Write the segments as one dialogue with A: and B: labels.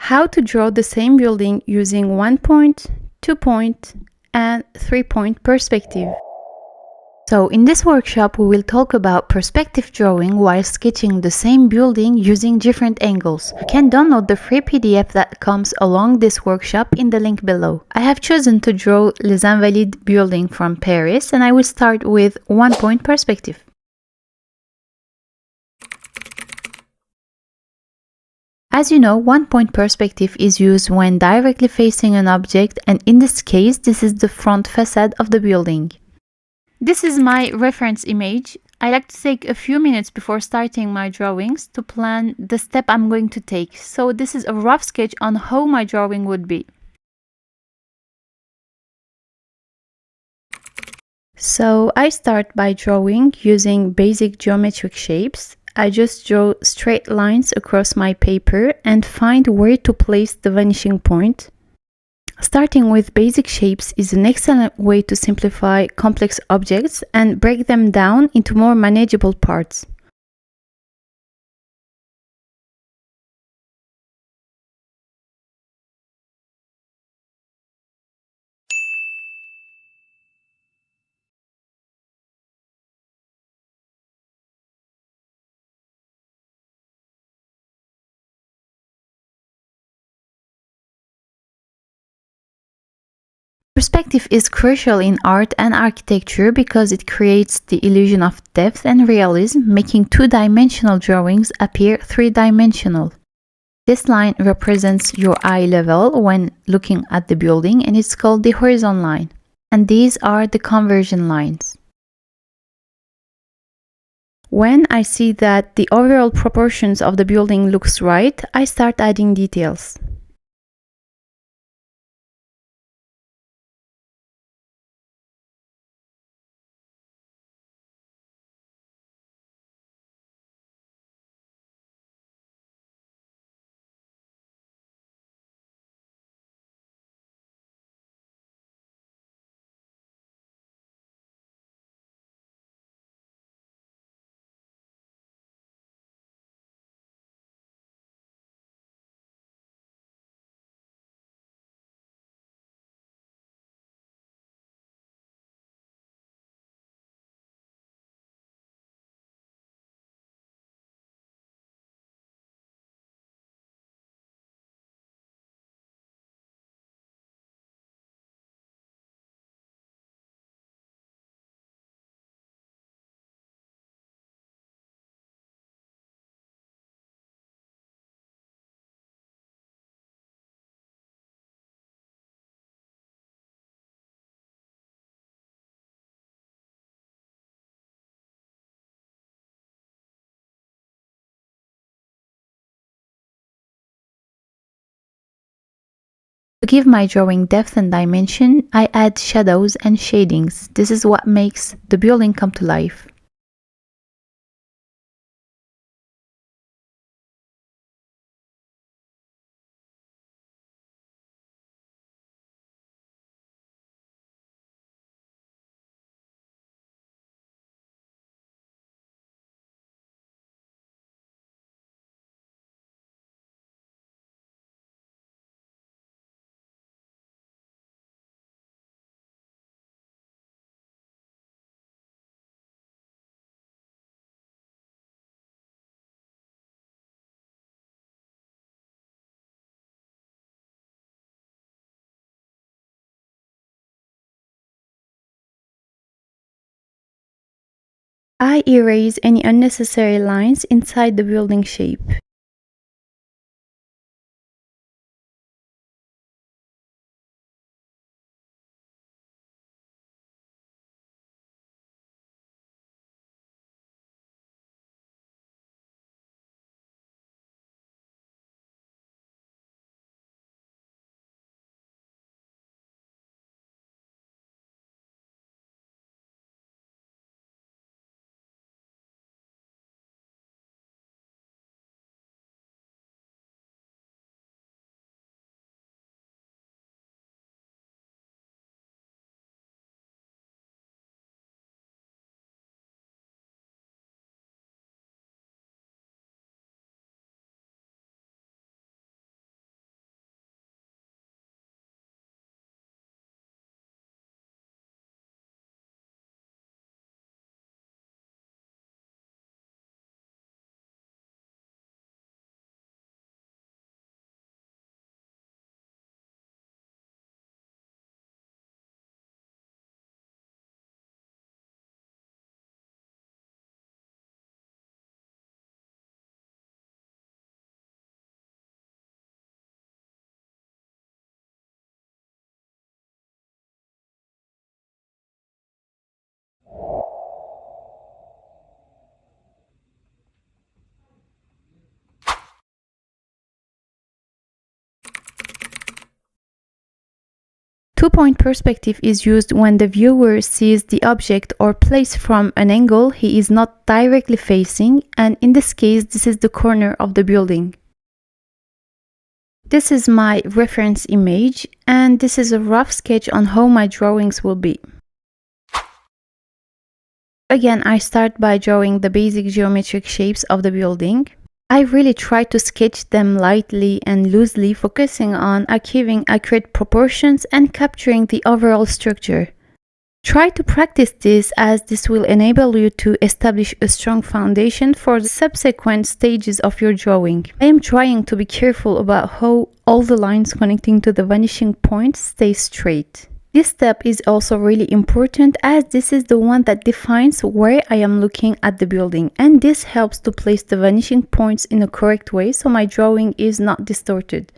A: How to draw the same building using 1-point, 2-point, and 3-point perspective. So in this workshop, we will talk about perspective drawing while sketching the same building using different angles. You can download the free PDF that comes along this workshop in the link below. I have chosen to draw Les Invalides building from Paris, and I will start with 1-point perspective. As you know, 1-point perspective is used when directly facing an object, and in this case, this is the front facade of the building. This is my reference image. I like to take a few minutes before starting my drawings to plan the step I'm going to take. So this is a rough sketch on how my drawing would be. So I start by drawing using basic geometric shapes. I just draw straight lines across my paper and find where to place the vanishing point. Starting with basic shapes is an excellent way to simplify complex objects and break them down into more manageable parts. Perspective is crucial in art and architecture because it creates the illusion of depth and realism, making two-dimensional drawings appear three-dimensional. This line represents your eye level when looking at the building, and it's called the horizon line. And these are the conversion lines. When I see that the overall proportions of the building looks right, I start adding details. To give my drawing depth and dimension, I add shadows and shadings. This is what makes the building come to life. I erase any unnecessary lines inside the building shape. Two-point perspective is used when the viewer sees the object or place from an angle he is not directly facing, and in this case, this is the corner of the building. This is my reference image, and this is a rough sketch on how my drawings will be. Again, I start by drawing the basic geometric shapes of the building. I really try to sketch them lightly and loosely, focusing on achieving accurate proportions and capturing the overall structure. Try to practice this, as this will enable you to establish a strong foundation for the subsequent stages of your drawing. I am trying to be careful about how all the lines connecting to the vanishing point stay straight. This step is also really important, as this is the one that defines where I am looking at the building, and this helps to place the vanishing points in a correct way so my drawing is not distorted.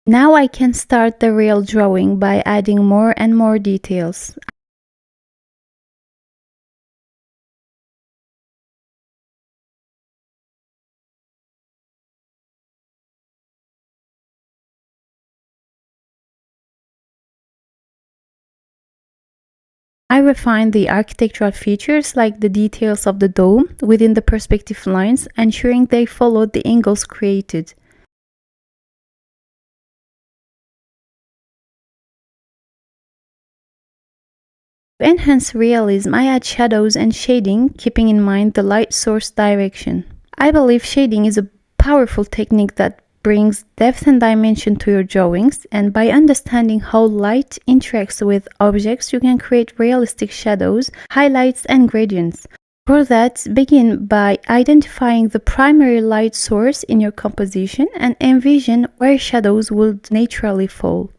A: Now I can start the real drawing by adding more and more details. I refine the architectural features like the details of the dome within the perspective lines, ensuring they follow the angles created. To enhance realism, I add shadows and shading, keeping in mind the light source direction. I believe shading is a powerful technique that brings depth and dimension to your drawings, and by understanding how light interacts with objects, you can create realistic shadows, highlights, and gradients. For that, begin by identifying the primary light source in your composition and envision where shadows would naturally fall.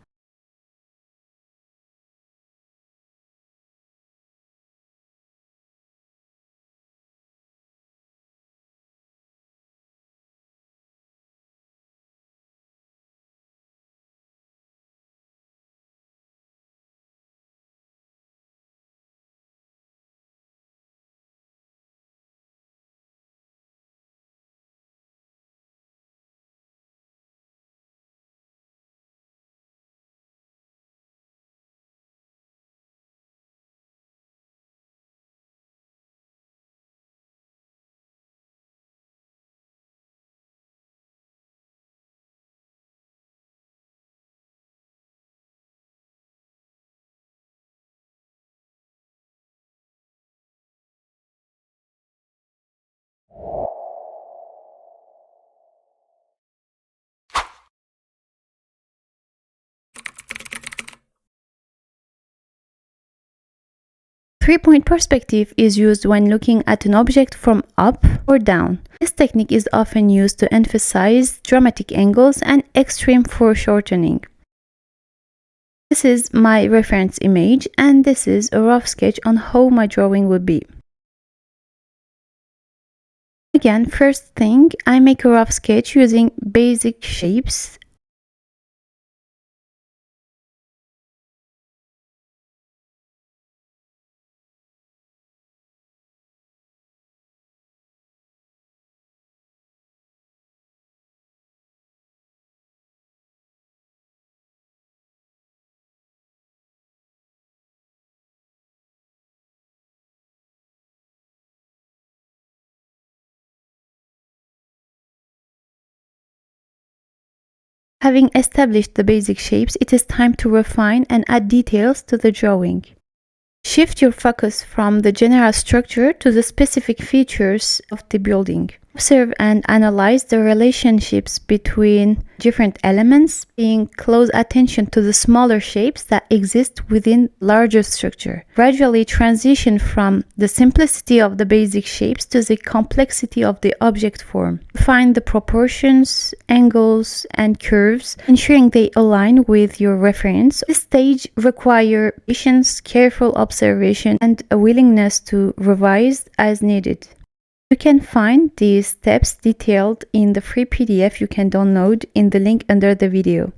A: Three-point perspective is used when looking at an object from up or down. This technique is often used to emphasize dramatic angles and extreme foreshortening. This is my reference image, and this is a rough sketch on how my drawing would be. Again, first thing, I make a rough sketch using basic shapes. Having established the basic shapes, it is time to refine and add details to the drawing. Shift your focus from the general structure to the specific features of the building. Observe and analyze the relationships between different elements, paying close attention to the smaller shapes that exist within larger structure. Gradually transition from the simplicity of the basic shapes to the complexity of the object form. Find the proportions, angles, and curves, ensuring they align with your reference. This stage requires patience, careful observation, and a willingness to revise as needed. You can find these steps detailed in the free PDF you can download in the link under the video.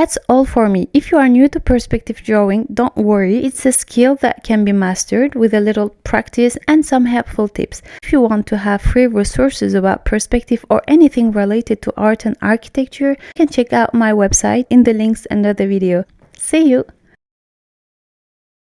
A: That's all for me. If you are new to perspective drawing, don't worry, it's a skill that can be mastered with a little practice and some helpful tips. If you want to have free resources about perspective or anything related to art and architecture, you can check out my website in the links under the video. See you!